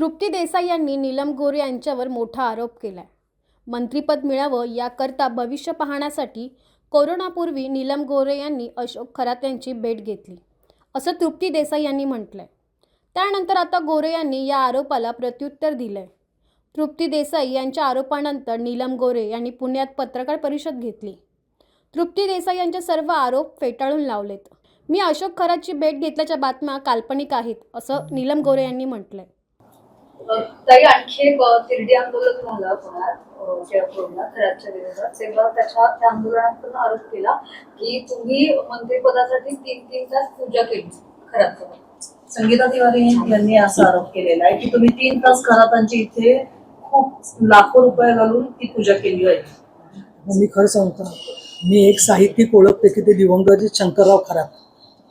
तृप्ती देसाई यांनी नीलम गोरे यांच्यावर मोठा आरोप केलाय। मंत्रिपद मिळावं याकरता भविष्य पाहण्यासाठी कोरोनापूर्वी नीलम गोरे यांनी अशोक खरात यांची भेट घेतली, असं तृप्ती देसाई यांनी म्हटलंय। त्यानंतर आता गोरे यांनी या आरोपाला प्रत्युत्तर दिलंय। तृप्ती देसाई यांच्या आरोपानंतर नीलम गोरे यांनी पुण्यात पत्रकार परिषद घेतली। तृप्ती देसाई यांचे सर्व आरोप फेटाळून लावलेत। मी अशोक खरातची भेट घेतल्याच्या बातम्या काल्पनिक आहेत, असं नीलम गोरे यांनी म्हटलंय। ताई, आणखी एक तिरडी आंदोलन झालं पुण्यात जयपूरला खरातच्या विरोधात। तेव्हा त्या आंदोलनात पण आरोप केला की तुम्ही मंत्रिपदासाठी 3-3 तास पूजा केली खरात। संगीता तिवारी यांनी असा आरोप केलेला आहे की तुम्ही 3 तास खरातांची इथे खूप लाखो रुपये घालून ती पूजा केली आहे। मी खरं सांगतो, मी एक साहित्यिक ओळखते की ते दिवंगत शंकरराव खरात,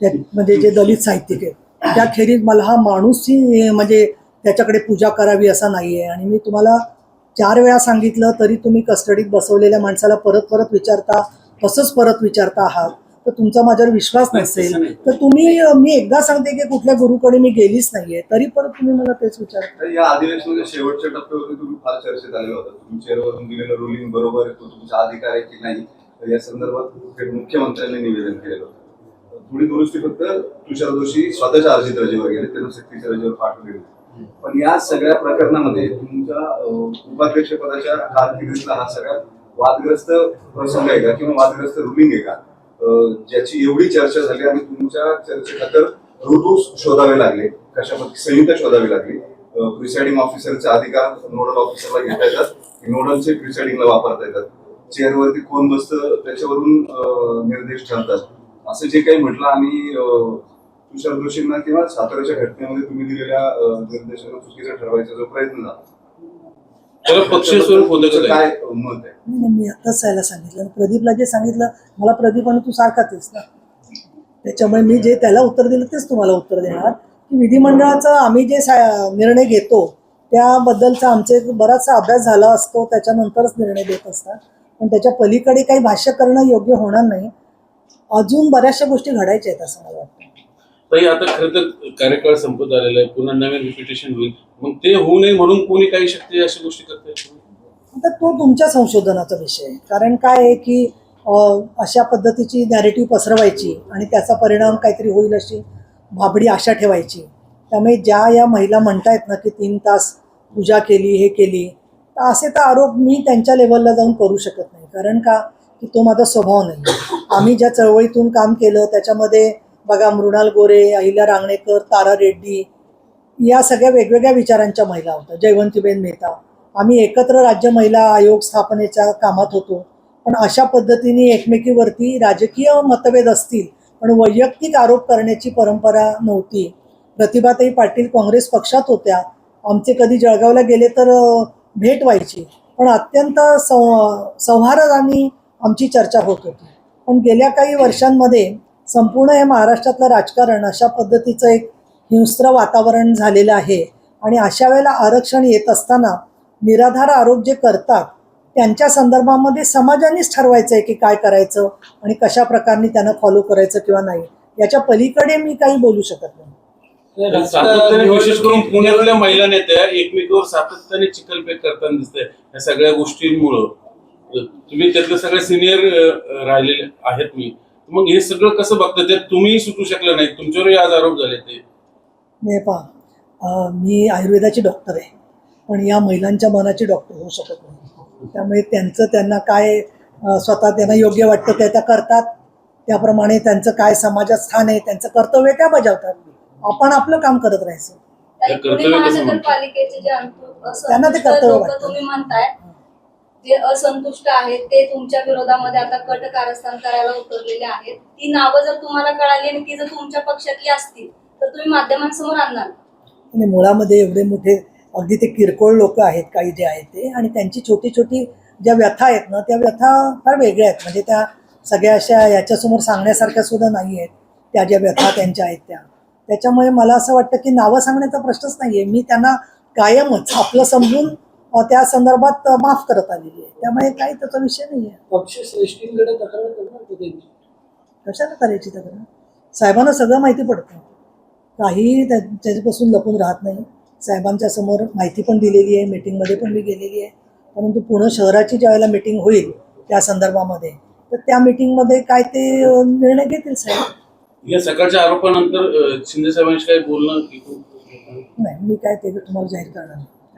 त्या म्हणजे जे दलित साहित्यिक आहेत। त्याखेरीज मला हा माणूसही म्हणजे त्याच्याकडे पूजा करावी असं नाही आहे। आणि मी तुम्हाला 4 वेळा सांगितलं तरी तुम्ही कस्टडीत बसवलेल्या माणसाला परत परत विचारता, तसंच परत विचारता आहात, तर तुमचा माझ्यावर विश्वास नसेल तर मी एकदा सांगते की कुठल्या गुरुकडे मी गेलीच नाहीये, तरी परत तुम्ही मला तेच विचारता। या अधिवेशनाच्या शेवटच्या टप्प्यावरती तुम्ही फार चर्चेत आले होते। तुमच्यावरून दिलेलं रुलिंग बरोबर आहे, तो तुमचा अधिकार आहे की नाही या संदर्भात मुख्यमंत्र्यांनी निवेदन केलेलं होतं। थोडी दुरुस्ती फक्त तुषार जोशी स्वतःच्या अर्जित रजेवर गेले, त्यांना सक्तीच्या रजेवर पाठवले होते। पण या सगळ्या प्रकरणामध्ये तुमच्या उपाध्यक्षपदाच्या कारकिर्दीतला हा सगळ्यात वादग्रस्त प्रसंग आहे का किंवा वादग्रस्त रुलिंग आहे का, ज्याची एवढी चर्चा झाली आणि तुमच्या चर्चेखातर ऋतू शोधावे लागले, कशा संहिता शोधावी लागली। प्रिसाइडिंग ऑफिसरचे अधिकार नोडल ऑफिसरला घेता येतात, नोडलचे प्रिसाइडिंगला वापरता येतात, चेअरवरती कोण बसतं त्याच्यावरून निर्देश ठरतात, असं जे काही म्हटलं। आणि तुषार जोशींना किंवा साताऱ्याच्या घटनेमध्ये तुम्ही दिलेल्या निर्देशांना चुकीचं ठरवायचा जो प्रयत्न झाला, पक्षीय स्वरूप होतं काय मत आहे? मी आताच यायला सांगितलं, प्रदीपला जे सांगितलं मला, प्रदीपानं तू सारखाच ना, त्याच्यामुळे मी जे त्याला उत्तर दिलं तेच तुम्हाला उत्तर देणार की विधिमंडळाचा आम्ही जे निर्णय घेतो त्याबद्दलचा आमचे बराचसा अभ्यास झाला असतो, त्याच्यानंतरच निर्णय देत असतात। पण त्याच्या पलीकडे काही भाष्य करणं योग्य होणार नाही। अजून बऱ्याचशा गोष्टी घडायच्या आहेत असं मला वाटतं। ताई, आता खरं तर कार्यकाळ संपत आलेला आहे, पुन्हा नवीन रिपिटेशन होईल, मग ते होऊ नये म्हणून कोणी काही शक्ती अशा गोष्टी करते? आता तो तुमच्या संशोधनाचा विषय आहे। कारण काय आहे की अशा पद्धतीची नॅरेटिव्ह पसरवायची आणि त्याचा परिणाम काहीतरी होईल अशी भाबडी आशा ठेवायची। त्यामुळे ज्या या महिला म्हणतायत ना की 3 तास पूजा केली, हे केली, तर असे तर आरोप मी त्यांच्या लेवलला जाऊन करू शकत नाही। कारण का की तो माझा स्वभाव नाही। आम्ही ज्या चळवळीतून काम केलं त्याच्यामध्ये बघा, मृणाल गोरे, अहिल्या रांगणेकर, तारा रेड्डी या सगळ्या वेगवेगळ्या विचारांच्या महिला होत्या, जयवंतीबेन मेहता, आम्ही एकत्र राज्य महिला आयोग स्थापनेच्या कामात होतो। पण अशा पद्धतीने एकमेकीवरती राजकीय मतभेद असतील पण वैयक्तिक आरोप करण्याची परंपरा नव्हती। प्रतिभाताई पाटील काँग्रेस पक्षात होत्या, आमचे कधी जळगावला गेले तर भेट व्हायची, पण अत्यंत सौहार्दाने आमची चर्चा होत होती। पण गेल्या काही वर्षांमध्ये संपूर्ण हे महाराष्ट्रातलं राजकारण अशा पद्धतीचं एक हिंस्त्र वातावरण झालेलं आहे। आणि अशा वेळेला आरक्षण येत असताना निराधार आरोप जे करतात त्यांच्या संदर्भामध्ये समाजानेच ठरवायचं आहे की काय करायचं आणि कशा प्रकारे त्यांना फॉलो करायचं किंवा नाही, याच्या पलीकडे मी काही बोलू शकत नाही। सातत्याने विशेष करून पुण्यातल्या महिला नेत्या एकमेकांवर सातत्याने चिखलफेक करताना दिसतंय। या सगळ्या गोष्टींमुळं तुम्ही त्यातले सगळे सिनियर राहिलेले आहेत, मग हे सगळं कसं बघता? ते तुम्ही सुटू शकलं नाही, तुमच्यावरही आज आरोप झाले ते? नाही पहा, मी आयुर्वेदाची डॉक्टर आहे, पण या महिलांच्या मनाची डॉक्टर होऊ शकत नाही। त्यामुळे त्यांना काय स्वतः त्यांना योग्य वाटतं ते त्या करतात, त्याप्रमाणे त्यांचं काय समाजात स्थान आहे, त्यांचं कर्तव्य त्या बजावतात। आपण आपलं काम करत राहायचं। महानगरपालिकेचे जे त्यांना ते कर्तव्य वाटतं। तुम्ही म्हणताय जे असंतुष्ट आहेत ते तुमच्या विरोधामध्ये आता कट कारस्थान करायला उतरलेले आहेत। ती नावं जर तुम्हाला कळाली आणि ती जर तुमच्या पक्षातली असतील तर तुम्ही माध्यमांसमोर आणणार? आणि मुळामध्ये एवढे मोठे अगदी ते किरकोळ लोक आहेत काही जे आहेत ते, आणि त्यांची छोटी छोटी ज्या व्यथा आहेत ना त्या व्यथा फार वेगळ्या आहेत। म्हणजे त्या सगळ्या अशा याच्यासमोर सांगण्यासारख्या सुद्धा नाही आहेत त्या ज्या व्यथा त्यांच्या आहेत त्या। त्याच्यामुळे मला असं वाटतं की नावं सांगण्याचा प्रश्नच नाही आहे। मी त्यांना कायमच आपलं समजून त्या संदर्भात माफ करत आलेली आहे, त्यामुळे काही त्याचा विषय नाही आहे। पक्षश्रेष्ठींकडे तक्रार करणार कशाला करायची तक्रार? साहेबांना सगळं माहिती पडतं, काही त्याच्यापासून लपून राहत नाही। साहेबांच्या समोर माहिती पण दिलेली आहे, मीटिंगमध्ये पण मी गेलेली आहे. परंतु पुणे शहराची ज्यावेळेला मीटिंग होईल त्या संदर्भामध्ये, तर त्या मीटिंगमध्ये काय ते निर्णय घेतील साहेब. या सकाळच्या आरोपानंतर शिंदे साहेबांशी काही बोलणं की नाही, मी काय ते तुम्हाला जाहीर करणार नाही.